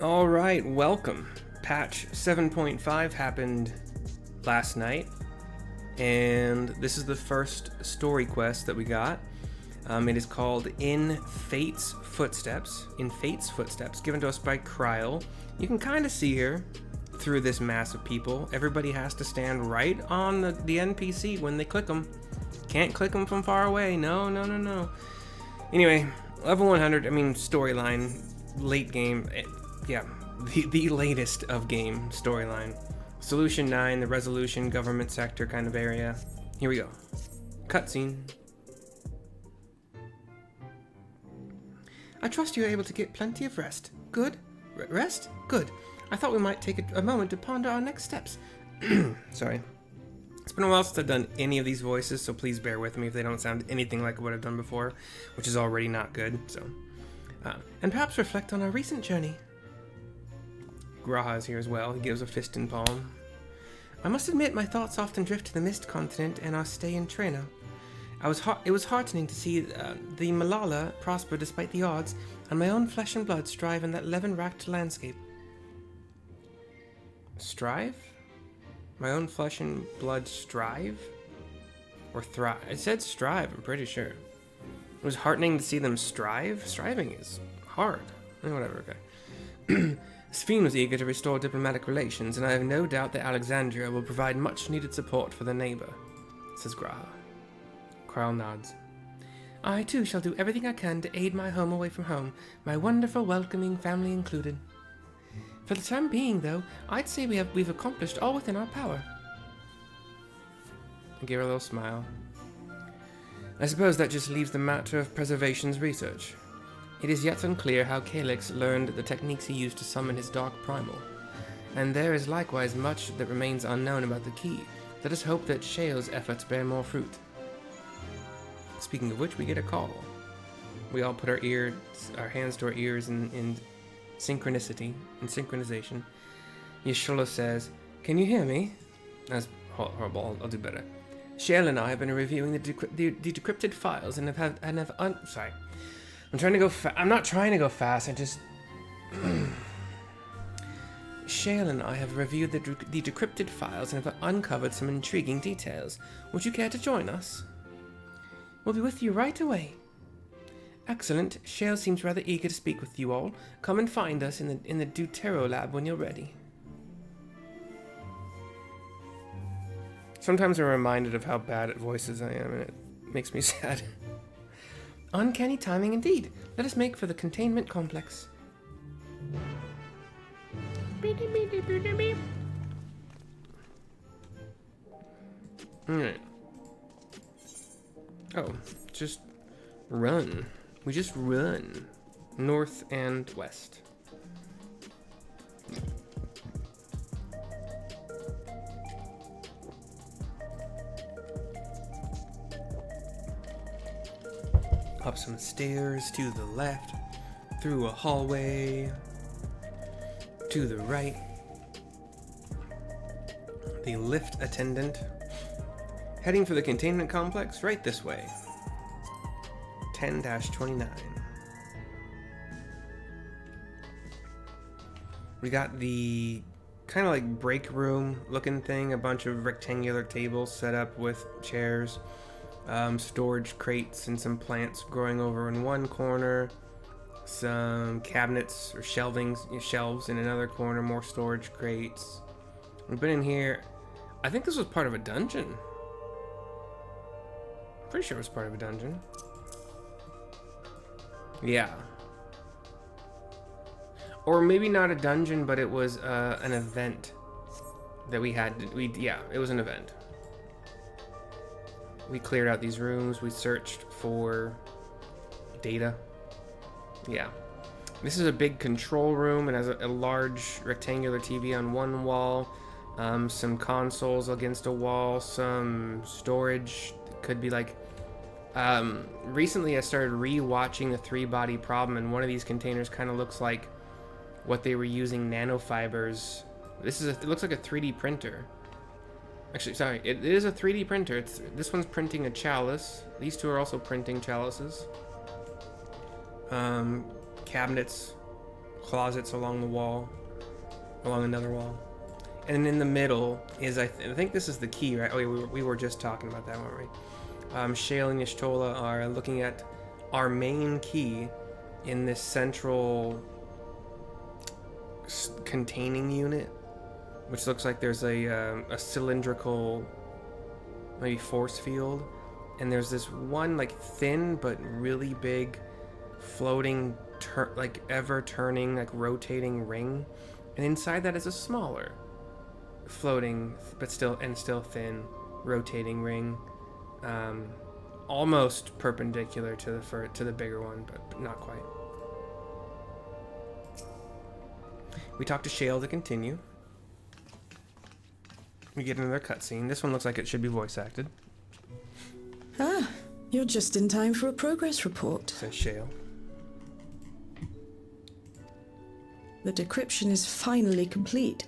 Alright, welcome. Patch 7.5 happened last night, and this is the first story quest that we got. It is called In Fate's Footsteps, given to us by Kryl. You can kind of see her through this mass of people. Everybody has to stand right on the NPC when they click them. Can't click them from far away. No. Anyway, level 100, storyline, late game. Yeah, the latest of game storyline. Solution 9, the resolution, government sector kind of area. Here we go. Cutscene. I trust you are able to get plenty of rest. Good? Rest? Good. I thought we might take a moment to ponder our next steps. Sorry. It's been a while since I've done any of these voices, so please bear with me if they don't sound anything like what I've done before, which is already not good, so. And perhaps reflect on our recent journey. Graha is here as well. He gives a fist and palm. I must admit my thoughts often drift to the Mist Continent and our stay in Trena. It was heartening to see the Malala prosper despite the odds, and my own flesh and blood strive in that levin-racked landscape. Strive? My own flesh and blood strive? Or thrive? It said strive, I'm pretty sure. It was heartening to see them strive? Striving is hard. Whatever, okay. Sphene was eager to restore diplomatic relations, and I have no doubt that Alexandria will provide much-needed support for the neighbor, says Graha. Kryl nods. I, too, shall do everything I can to aid my home away from home, my wonderful, welcoming family included. For the time being, though, I'd say we've accomplished all within our power. I gave her a little smile. I suppose that just leaves the matter of preservation's research. It is yet unclear how Calyx learned the techniques he used to summon his dark primal, and there is likewise much that remains unknown about the key. Let us hope that Shale's efforts bear more fruit. Speaking of which, we get a call. We all put our hands to our ears in synchronization. Yeshula says, "Can you hear me?" That's horrible. I'll do better. Shale and I have been reviewing the decrypted files and sorry. I'm trying to go I'm not trying to go fast, I just... Shale and I have reviewed the decrypted files and have uncovered some intriguing details. Would you care to join us? We'll be with you right away. Excellent. Shale seems rather eager to speak with you all. Come and find us in the Tataru lab when you're ready. Sometimes I'm reminded of how bad at voices I am, and it makes me sad. Uncanny timing indeed. Let us make for the containment complex. Alright. Oh, just run. We just run. North and west. Up some stairs to the left, through a hallway, to the right. The lift attendant. Heading for the containment complex, right this way. 10-29. We got the kind of like break room looking thing, a bunch of rectangular tables set up with chairs. Storage crates and some plants growing over in one corner, some cabinets or shelves in another corner, more storage crates. We've been in here. I think this was part of a dungeon. Pretty sure it was part of a dungeon. Yeah. Or maybe not a dungeon, but it was an event that we had. Yeah, it was an event. We cleared out these rooms. We searched for data. Yeah. This is a big control room. It has a large rectangular TV on one wall. Some consoles against a wall. Some storage. Could be like... recently I started re-watching the Three-Body Problem, and one of these containers kind of looks like what they were using nanofibers. It looks like a 3D printer. Actually, sorry, it is a 3D printer. This one's printing a chalice. These two are also printing chalices. Cabinets closets along the wall, along another wall. And in the middle is, I think this is the key, right? Oh, we were just talking about that, weren't we? Shale and Y'shtola are looking at our main key in this central containing unit, which looks like there's a cylindrical, maybe force field, and there's this one like thin but really big floating like ever turning, like rotating ring, and inside that is a smaller floating but still thin rotating ring, almost perpendicular to the bigger one, but not quite. We talk to Shale to continue. We get another cutscene. This one looks like it should be voice acted. Ah, you're just in time for a progress report, says Shale. The decryption is finally complete.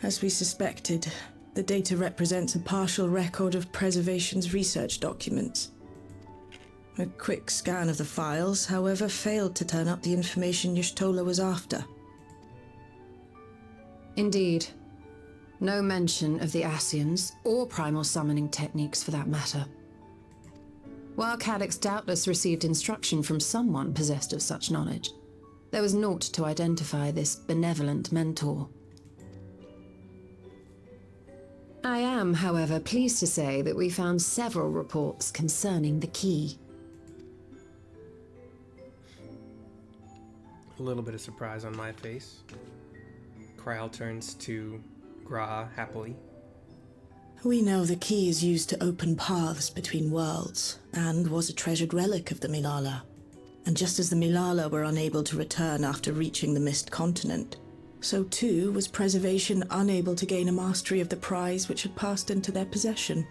As we suspected, the data represents a partial record of Preservation's research documents. A quick scan of the files, however, failed to turn up the information Y'shtola was after. Indeed. No mention of the Ascians, or primal summoning techniques for that matter. While Calyx doubtless received instruction from someone possessed of such knowledge, there was naught to identify this benevolent mentor. I am, however, pleased to say that we found several reports concerning the key. A little bit of surprise on my face. Krile turns to Graha happily. We know the key is used to open paths between worlds, and was a treasured relic of the Milala. And just as the Milala were unable to return after reaching the Mist Continent, so too was Preservation unable to gain a mastery of the prize which had passed into their possession.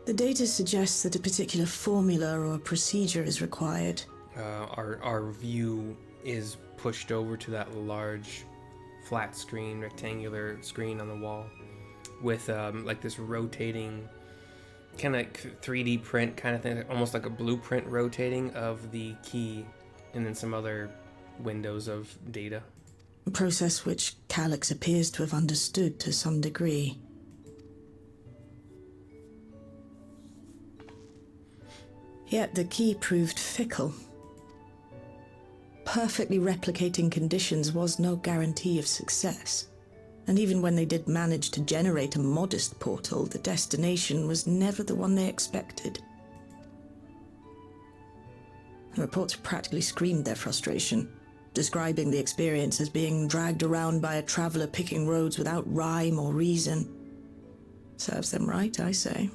The data suggests that a particular formula or procedure is required. Our view is pushed over to that large flat screen, rectangular screen on the wall with like this rotating kind of 3D print kind of thing, almost like a blueprint rotating of the key, and then some other windows of data. A process which Calyx appears to have understood to some degree. Yet the key proved fickle. Perfectly replicating conditions was no guarantee of success. And even when they did manage to generate a modest portal, the destination was never the one they expected. The reports practically screamed their frustration, describing the experience as being dragged around by a traveler picking roads without rhyme or reason. Serves them right, I say.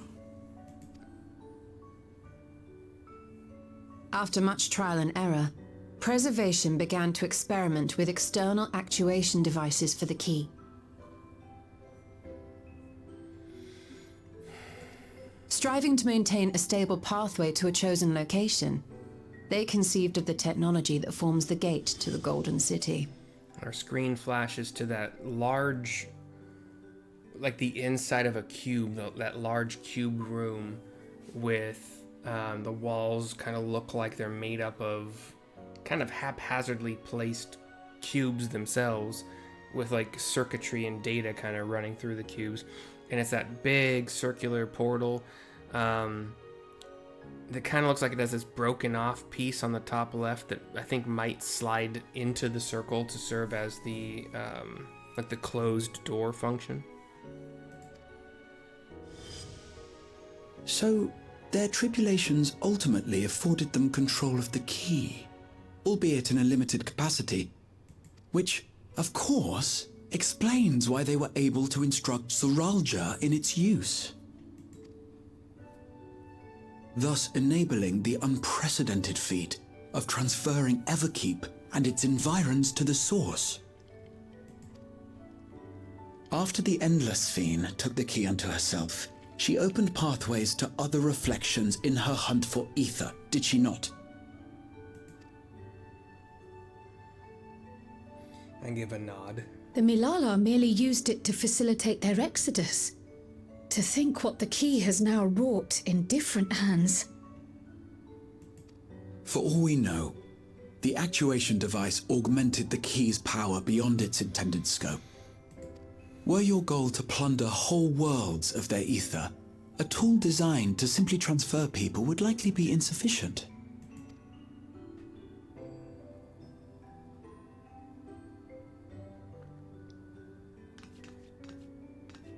After much trial and error, Preservation began to experiment with external actuation devices for the key. Striving to maintain a stable pathway to a chosen location, they conceived of the technology that forms the gate to the Golden City. Our screen flashes to that large, like the inside of a cube, that large cube room with the walls kind of look like they're made up of kind of haphazardly placed cubes themselves, with like circuitry and data kind of running through the cubes. And it's that big circular portal that kind of looks like it has this broken off piece on the top left that I think might slide into the circle to serve as the like the closed door function. So their tribulations ultimately afforded them control of the key, albeit in a limited capacity, which, of course, explains why they were able to instruct Zuralja in its use, thus enabling the unprecedented feat of transferring Everkeep and its environs to the source. After the Endless Fiend took the key unto herself, she opened pathways to other reflections in her hunt for ether, did she not? I give a nod. The Milala merely used it to facilitate their exodus. To think what the key has now wrought in different hands. For all we know, the actuation device augmented the key's power beyond its intended scope. Were your goal to plunder whole worlds of their ether, a tool designed to simply transfer people would likely be insufficient.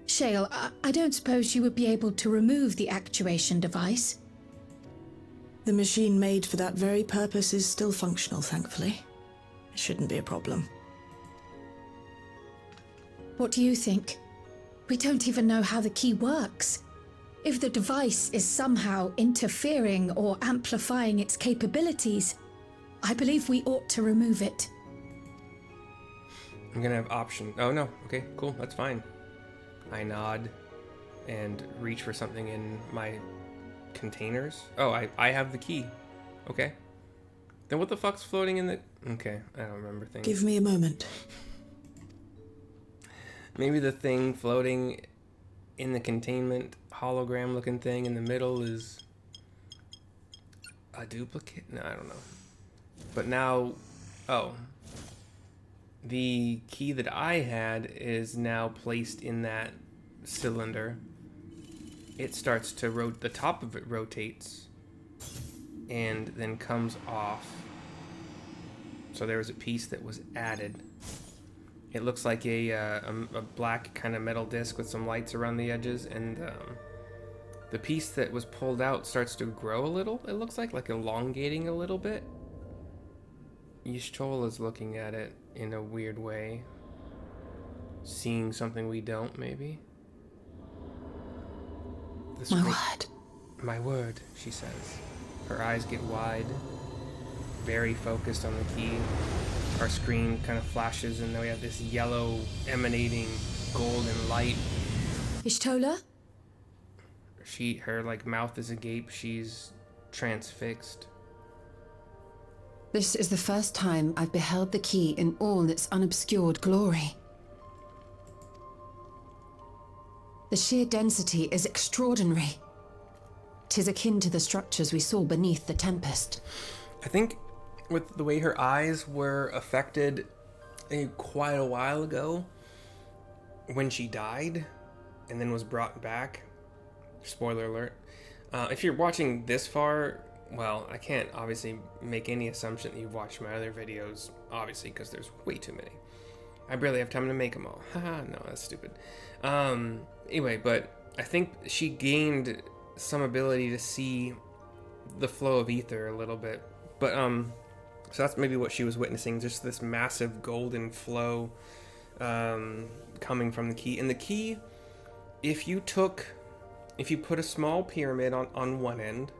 Shale, I don't suppose you would be able to remove the actuation device? The machine made for that very purpose is still functional, thankfully. It shouldn't be a problem. What do you think? We don't even know how the key works. If the device is somehow interfering or amplifying its capabilities, I believe we ought to remove it. I'm gonna have option. Oh no, okay, cool, that's fine. I nod and reach for something in my containers. Oh, I have the key. Okay. Then what the fuck's floating in the... Okay, I don't remember things. Give me a moment. Maybe the thing floating in the containment hologram looking thing in the middle is a duplicate? No, I don't know. But now... Oh. The key that I had is now placed in that cylinder. It starts to rotate, the top of it rotates and then comes off. So there was a piece that was added. It looks like a black kind of metal disc with some lights around the edges, and the piece that was pulled out starts to grow a little, it looks like elongating a little bit. Yishtol is looking at it in a weird way. Seeing something we don't, maybe? My word. My word, she says. Her eyes get wide, very focused on the key. Our screen kind of flashes, and then we have this yellow, emanating, golden light. Ishtola? Her mouth is agape. She's transfixed. This is the first time I've beheld the key in all its unobscured glory. The sheer density is extraordinary. 'Tis akin to the structures we saw beneath the Tempest. I think with the way her eyes were affected quite a while ago when she died and then was brought back. Spoiler alert. If you're watching this far, well, I can't obviously make any assumption that you've watched my other videos, obviously, because there's way too many. I barely have time to make them all. Haha, no, that's stupid. Anyway, but I think she gained some ability to see the flow of ether a little bit. But, so that's maybe what she was witnessing, just this massive golden flow coming from the key. And the key, if you put a small pyramid on one end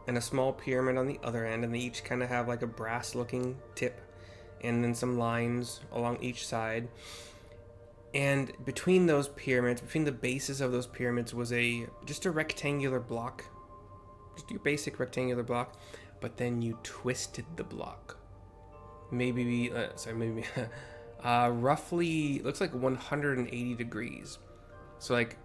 and a small pyramid on the other end, and they each kind of have like a brass looking tip and then some lines along each side, and between those pyramids, between the bases of those pyramids was just a rectangular block, just your basic rectangular block, but then you twisted the block roughly looks like 180 degrees. So like,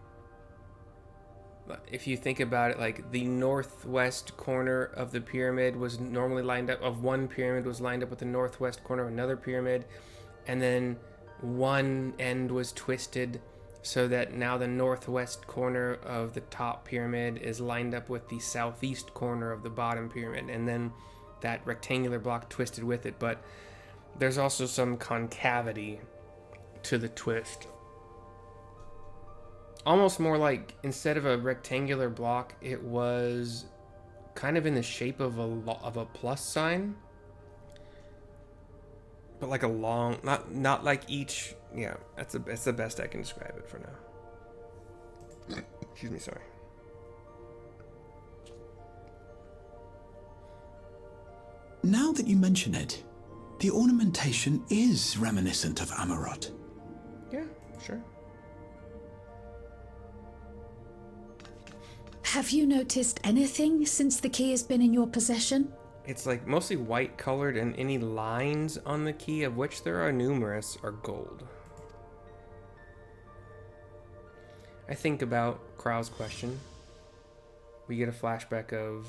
if you think about it, like the northwest corner of the pyramid was normally lined up, of one pyramid was lined up with the northwest corner of another pyramid, and then one end was twisted so that now the northwest corner of the top pyramid is lined up with the southeast corner of the bottom pyramid, and then that rectangular block twisted with it. But there's also some concavity to the twist. Almost more like, instead of a rectangular block, it was kind of in the shape of a plus sign, but like a long, not like each. Yeah, that's the best I can describe it for now. Excuse me, sorry. Now that you mention it, the ornamentation is reminiscent of Amarot. Yeah, sure. Have you noticed anything since the key has been in your possession? It's like mostly white colored, and any lines on the key, of which there are numerous, are gold. I think about Krau's question. We get a flashback of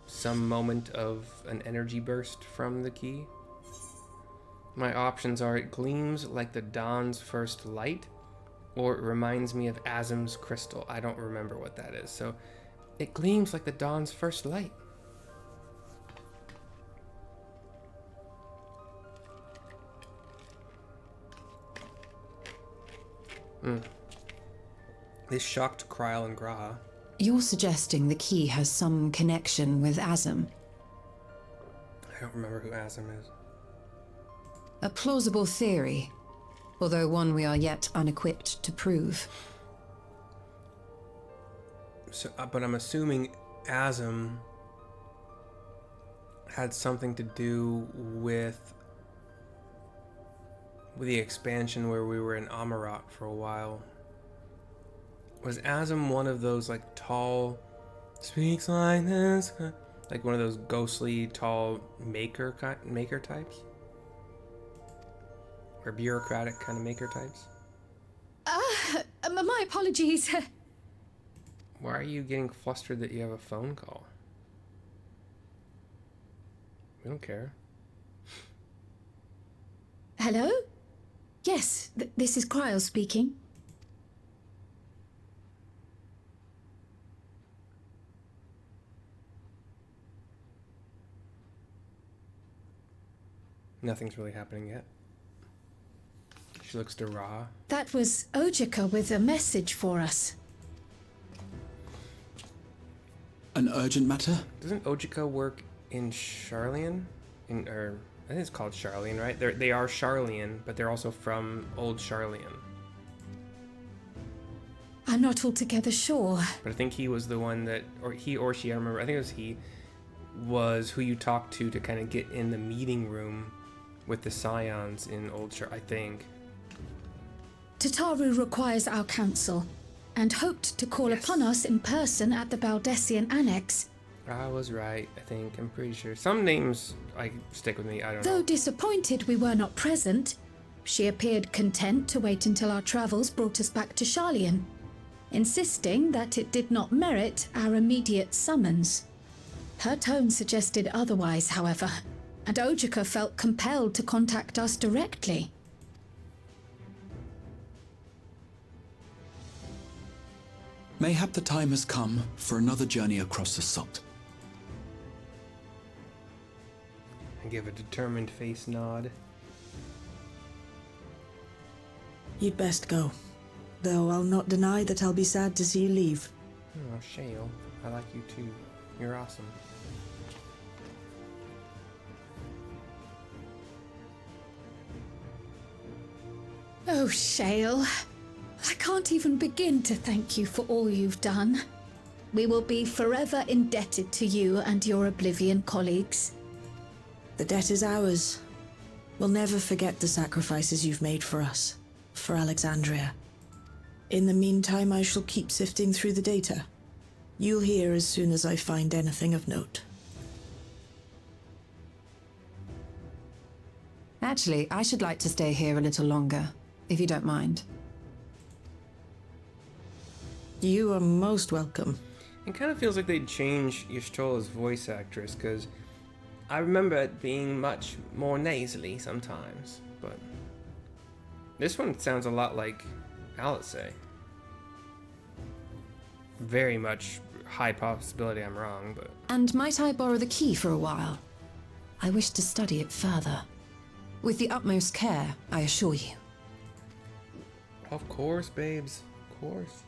some moment of an energy burst from the key. My options are: it gleams like the dawn's first light, or it reminds me of Azim's crystal. I don't remember what that is, so it gleams like the dawn's first light. This shocked Kryl and Graha. You're suggesting the key has some connection with Azim? I don't remember who Azim is. A plausible theory, although one we are yet unequipped to prove. So, but I'm assuming Azim had something to do with the expansion where we were in Amarat for a while. Was Azim one of those like tall, speaks like this, like one of those ghostly tall maker types, or bureaucratic kind of maker types? My apologies. Why are you getting flustered that you have a phone call? We don't care. Hello? Yes, this is Kryl speaking. Nothing's really happening yet. She looks to Ra. That was Ojika with a message for us. An urgent matter? Doesn't Ojika work in Sharlayan? Or I think it's called Sharlayan, right? They are Sharlayan, but they're also from old Sharlayan. I'm not altogether sure. But I think he was the one that, or he or she, I remember, I think it was he, was who you talked to kind of get in the meeting room with the Scions in old Shar, I think. Tataru requires our counsel, and hoped to call upon us in person at the Baldessian Annex. I was right, I think. I'm pretty sure. Some names stick with me, I don't Though know. disappointed we were not present, she appeared content to wait until our travels brought us back to Sharlayan, insisting that it did not merit our immediate summons. Her tone suggested otherwise, however, and Ojika felt compelled to contact us directly. Mayhap the time has come for another journey across the salt. I give a determined face nod. You'd best go. Though I'll not deny that I'll be sad to see you leave. Oh, Shale, I like you too. You're awesome. Oh, Shale. I can't even begin to thank you for all you've done. We will be forever indebted to you and your Oblivion colleagues. The debt is ours. We'll never forget the sacrifices you've made for us, for Alexandria. In the meantime, I shall keep sifting through the data. You'll hear as soon as I find anything of note. Actually, I should like to stay here a little longer, if you don't mind. You are most welcome. It kind of feels like they'd change Yshtola's voice actress, because I remember it being much more nasally sometimes, but this one sounds a lot like Alice. Very much high possibility I'm wrong, but... And might I borrow the key for a while? I wish to study it further. With the utmost care, I assure you. Of course, babes. Of course.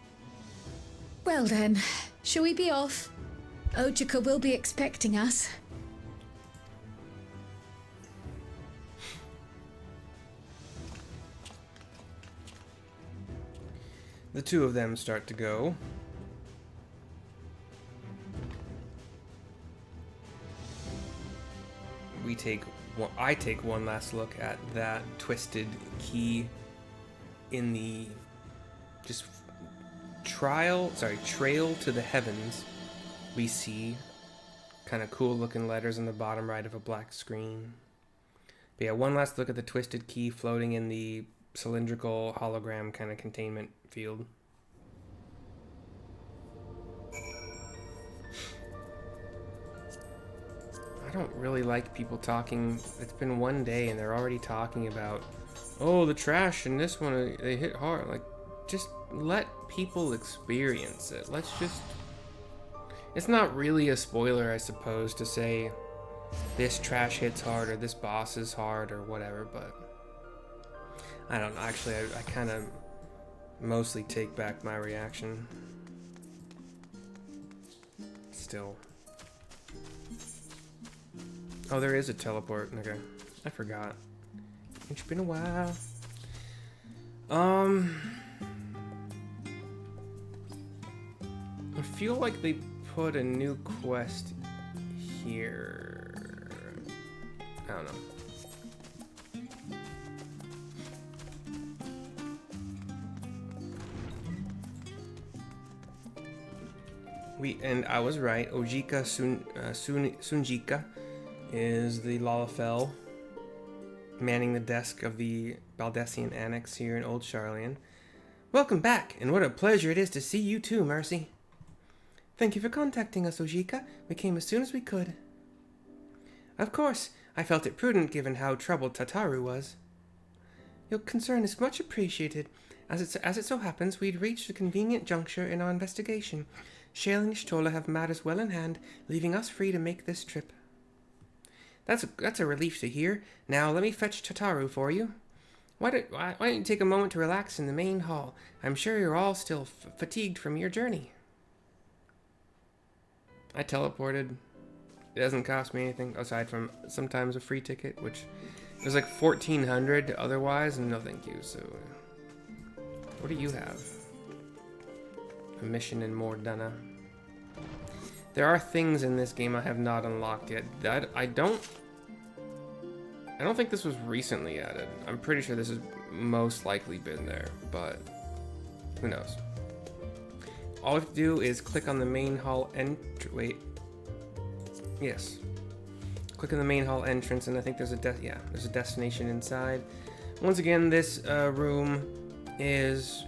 Well then, shall we be off? Ojika will be expecting us. The two of them start to go. I take one last look at that twisted key in the trail to the heavens. We see kind of cool looking letters in the bottom right of a black screen. But yeah, one last look at the twisted key floating in the cylindrical hologram kind of containment field. don't really like people talking. It's been one day and they're already talking about, oh, the trash in this one, they hit hard. Like, just let people experience it. Let's just... It's not really a spoiler, I suppose, to say this trash hits hard or this boss is hard or whatever, but I don't know. Actually, I kind of mostly take back my reaction. Still. Oh, there is a teleport. Okay. I forgot. It's been a while. I feel like they put a new quest here. I don't know. And I was right. Ojika Sunjika is the Lalafell manning the desk of the Baldessian Annex here in Old Sharlayan. Welcome back, and what a pleasure it is to see you too, Mercy. Thank you for contacting us, Ojika. We came as soon as we could. Of course, I felt it prudent given how troubled Tataru was. Your concern is much appreciated. As it so happens, we'd reached a convenient juncture in our investigation. Shale and Ishtola have matters well in hand, leaving us free to make this trip. That's a relief to hear. Now let me fetch Tataru for you. Why don't you take a moment to relax in the main hall? I'm sure you're all still fatigued from your journey. I teleported. It doesn't cost me anything aside from sometimes a free ticket, which is like 1,400 otherwise, and no thank you. So, what do you have? A mission in Mordana. There are things in this game I have not unlocked yet. That I don't think this was recently added. I'm pretty sure this has most likely been there, but who knows? All we have to do is click on the main hall Yes. Click on the main hall entrance, and I think there's there's a destination inside. Once again, this room is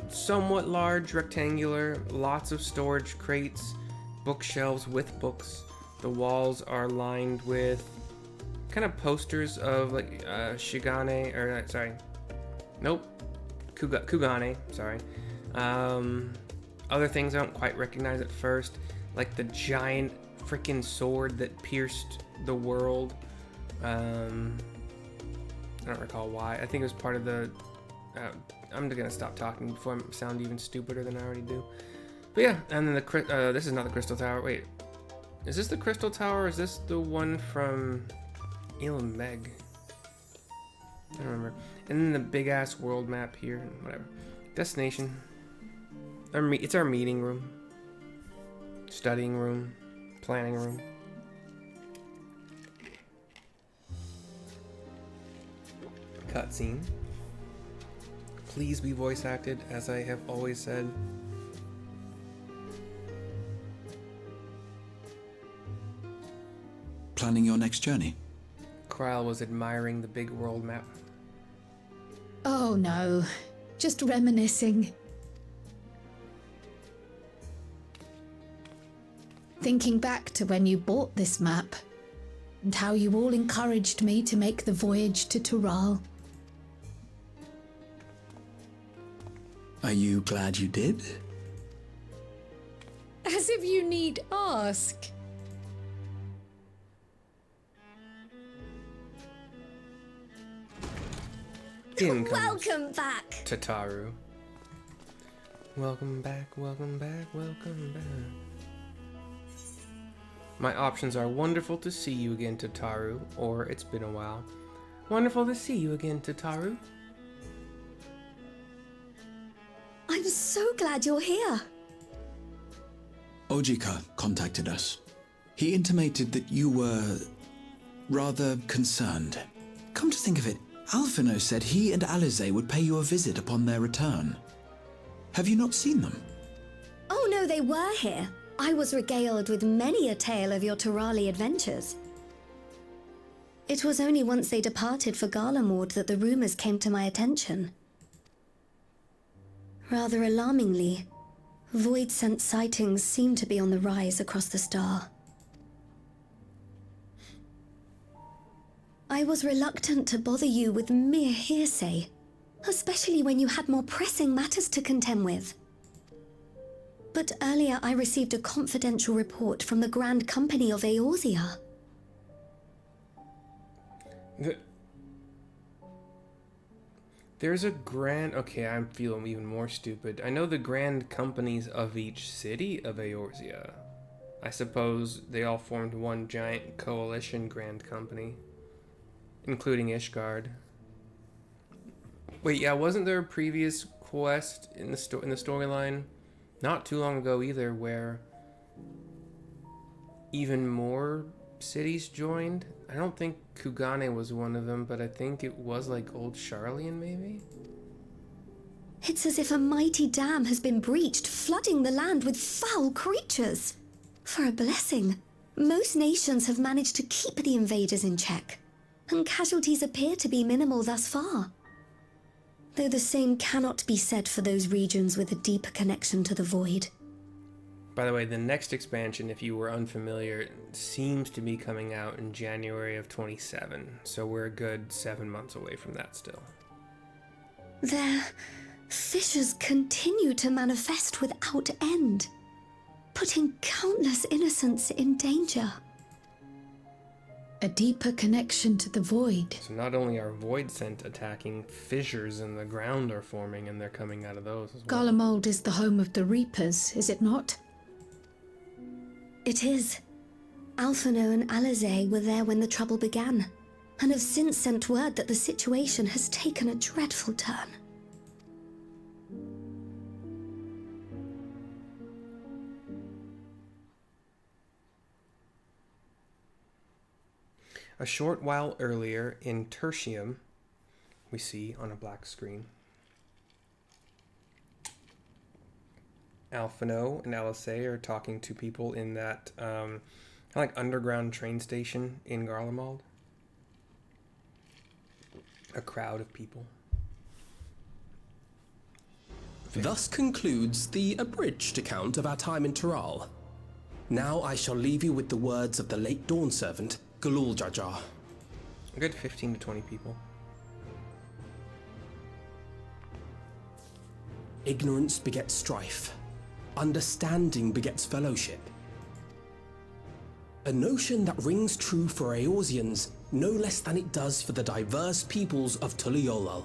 somewhat large, rectangular, lots of storage crates, bookshelves with books. The walls are lined with kind of posters of like Kugane, sorry. Other things I don't quite recognize at first, like the giant freaking sword that pierced the world. I don't recall why. I think it was part of the I'm gonna stop talking before I sound even stupider than I already do. But yeah, and then this is not the Crystal Tower. Wait, is this the Crystal Tower or is this the one from Ilmeg? I don't remember. And then the big ass world map here, whatever. Destination. It's our meeting room, studying room, planning room. Cutscene. Please be voice acted, as I have always said. Planning your next journey? Krile was admiring the big world map. Oh no, just reminiscing. Thinking back to when you bought this map, and how you all encouraged me to make the voyage to Tural. Are you glad you did? As if you need ask. In comes Welcome back. Tataru. Welcome back, welcome back, welcome back. My options are wonderful to see you again, Tataru, or it's been a while. Wonderful to see you again, Tataru. I'm so glad you're here. Ojika contacted us. He intimated that you were rather concerned. Come to think of it, Alphino said he and Alize would pay you a visit upon their return. Have you not seen them? Oh no, they were here. I was regaled with many a tale of your Turali adventures. It was only once they departed for Garlemald that the rumors came to my attention. Rather alarmingly, Voidsent sightings seem to be on the rise across the star. I was reluctant to bother you with mere hearsay, especially when you had more pressing matters to contend with. But earlier I received a confidential report from the Grand Company of Eorzea. There's a grand... Okay, I'm feeling even more stupid. I know the grand companies of each city of Eorzea. I suppose they all formed one giant coalition grand company, including Ishgard. Wait, yeah, wasn't there a previous quest in the storyline not too long ago either where even more cities joined? I don't think Kugane was one of them, but I think it was like old Sharlayan maybe? It's as if a mighty dam has been breached, flooding the land with foul creatures. For a blessing, most nations have managed to keep the invaders in check, and casualties appear to be minimal thus far. Though the same cannot be said for those regions with a deeper connection to the void. By the way, the next expansion, if you were unfamiliar, seems to be coming out in January of 27, so we're a good 7 months away from that still. Their fissures continue to manifest without end, putting countless innocents in danger. A deeper connection to the void. So not only are Voidsent attacking, fissures in the ground are forming, and they're coming out of those as well. Garlemald is the home of the Reapers, is it not? It is. Alphino and Alizé were there when the trouble began, and have since sent word that the situation has taken a dreadful turn. A short while earlier in Tertium, we see on a black screen Alphino and Alizé are talking to people in that kind of like underground train station in Garlemald. A crowd of people. Thus concludes the abridged account of our time in Tural. Now I shall leave you with the words of the late Dawn Servant, Galul Jajar. A good 15 to 20 people. Ignorance begets strife. Understanding begets fellowship. A notion that rings true for Eorzeans no less than it does for the diverse peoples of Tuliolal.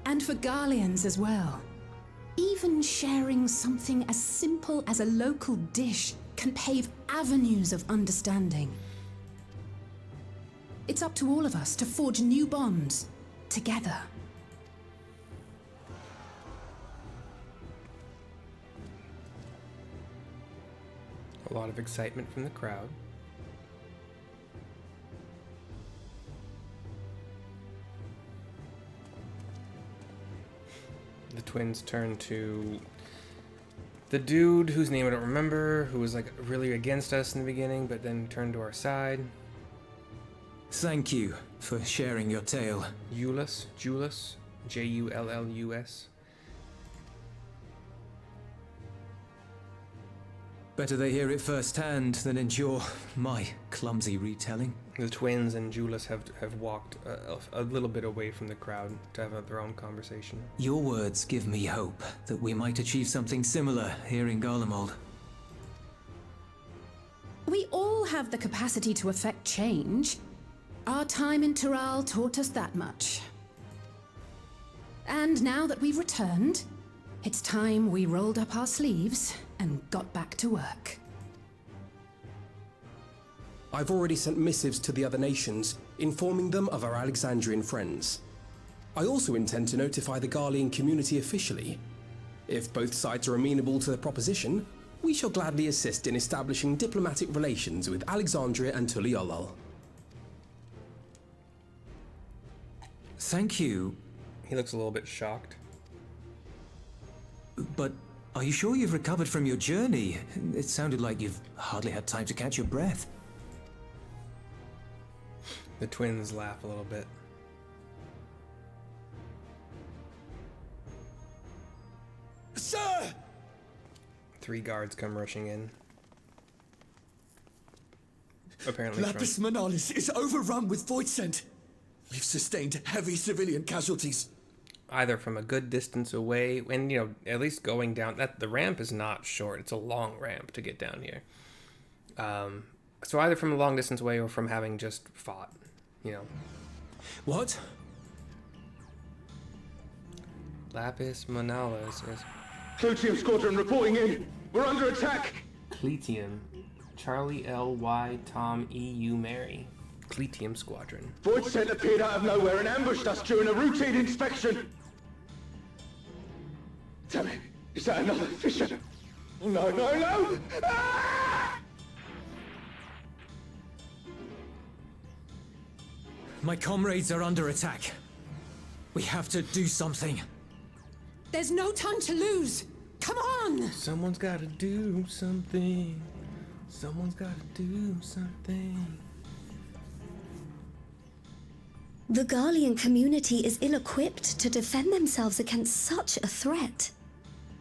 And for Garleans as well. Even sharing something as simple as a local dish can pave avenues of understanding. It's up to all of us to forge new bonds, together. A lot of excitement from the crowd. The twins turn to the dude whose name I don't remember, who was like really against us in the beginning, but then turned to our side. Thank you for sharing your tale. Jullus, Jullus. Better they hear it firsthand than endure my clumsy retelling. The twins and Jullus have walked a little bit away from the crowd to have their own conversation. Your words give me hope that we might achieve something similar here in Garlemald. We all have the capacity to affect change. Our time in Tural taught us that much. And now that we've returned, it's time we rolled up our sleeves and got back to work. I've already sent missives to the other nations, informing them of our Alexandrian friends. I also intend to notify the Garlean community officially. If both sides are amenable to the proposition, we shall gladly assist in establishing diplomatic relations with Alexandria and Tuliolal. Thank you, He looks a little bit shocked. but are you sure you've recovered from your journey? It sounded like you've hardly had time to catch your breath. The twins laugh a little bit. Sir! 3 guards come rushing in. apparently Lapis Manalis is overrun with Voidsent. We've sustained heavy civilian casualties. Either from a good distance away, and at least going down, that the ramp is not short, it's a long ramp to get down here. So either from a long distance away or from having just fought, What? Lapis Manalis is... Clotium Squadron reporting in. We're under attack. Cletium. Charlie L.Y. Tom E.U. Mary. Cletium Squadron. Voidsent appeared out of nowhere and ambushed us during a routine inspection. Damn it. Is that another fissure? No, no, no! Ah! My comrades are under attack. We have to do something. There's no time to lose! Come on! Someone's gotta do something. Someone's gotta do something. The Garlean community is ill-equipped to defend themselves against such a threat.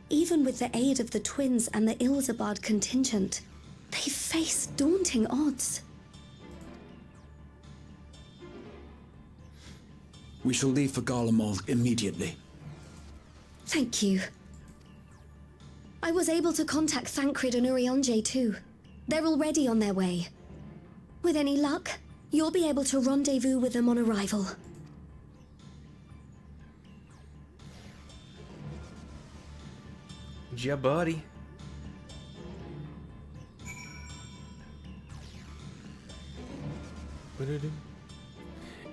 Even with the aid of the twins and the Ilzabard contingent, they face daunting odds. We shall leave for Garlemald immediately. Thank you. I was able to contact Thancred and Urianger too. They're already on their way. With any luck, you'll be able to rendezvous with them on arrival. Yeah, buddy.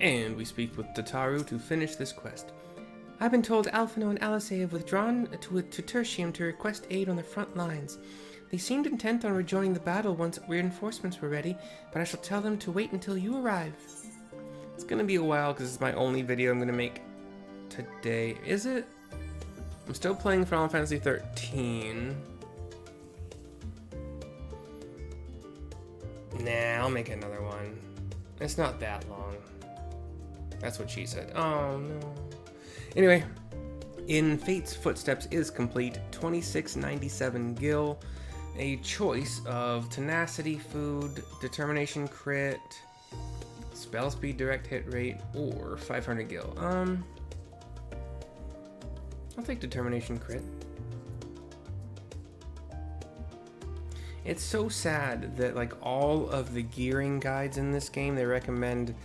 And we speak with Tataru to finish this quest. I've been told Alphino and Alisei have withdrawn to Tertium to request aid on the front lines. They seemed intent on rejoining the battle once reinforcements were ready, but I shall tell them to wait until you arrive. It's gonna be a while because it's my only video I'm gonna make today. Is it? I'm still playing Final Fantasy 13. Nah, I'll make another one. It's not that long. That's what she said. Oh no. Anyway, In Fate's Footsteps is complete. 2697 gil. A choice of tenacity, food, determination crit, spell speed, direct hit rate, or 500 gil. I'll take determination crit. It's so sad that like all of the gearing guides in this game, they recommend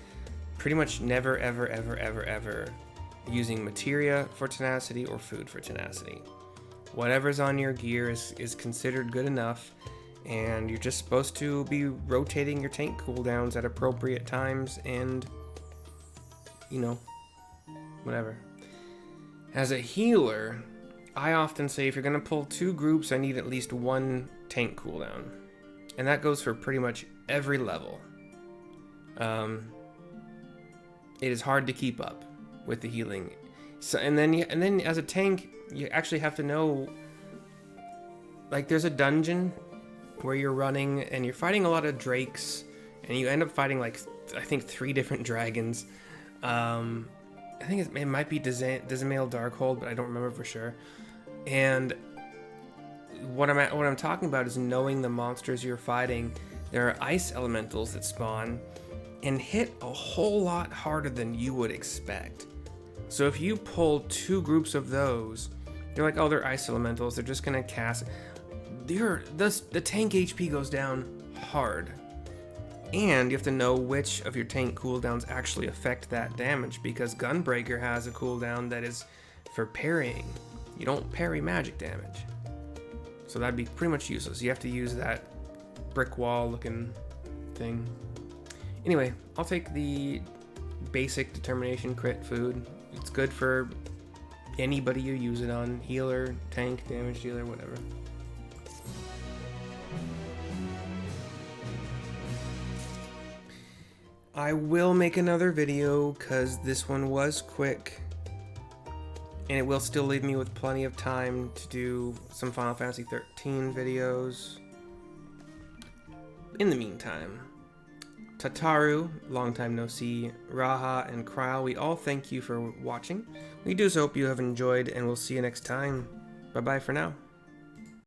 pretty much never ever using materia for tenacity or food for tenacity. Whatever's on your gear is considered good enough, and you're just supposed to be rotating your tank cooldowns at appropriate times and, you know, whatever. As a healer, I often say if you're going to pull two groups, I need at least one tank cooldown. And that goes for pretty much every level. It is hard to keep up with the healing. So, and then as a tank, you actually have to know, like there's a dungeon where you're running and you're fighting a lot of drakes, and you end up fighting like I think 3 different dragons. I think it might be Dizmail Darkhold, but I don't remember for sure. And what I'm talking about is knowing the monsters you're fighting. There are ice elementals that spawn and hit a whole lot harder than you would expect. So if you pull 2 groups of those, you're like, oh, they're ice elementals, they're just gonna cast. The tank HP goes down hard. And you have to know which of your tank cooldowns actually affect that damage, because Gunbreaker has a cooldown that is for parrying. You don't parry magic damage. So that'd be pretty much useless. You have to use that brick wall looking thing. Anyway, I'll take the basic determination crit food. It's good for anybody you use it on. Healer, tank, damage dealer, whatever. I will make another video because this one was quick. And it will still leave me with plenty of time to do some Final Fantasy 13 videos. In the meantime, Tataru, long time no see, Raha, and Kryl, we all thank you for watching. We do hope you have enjoyed, and we'll see you next time. Bye-bye for now.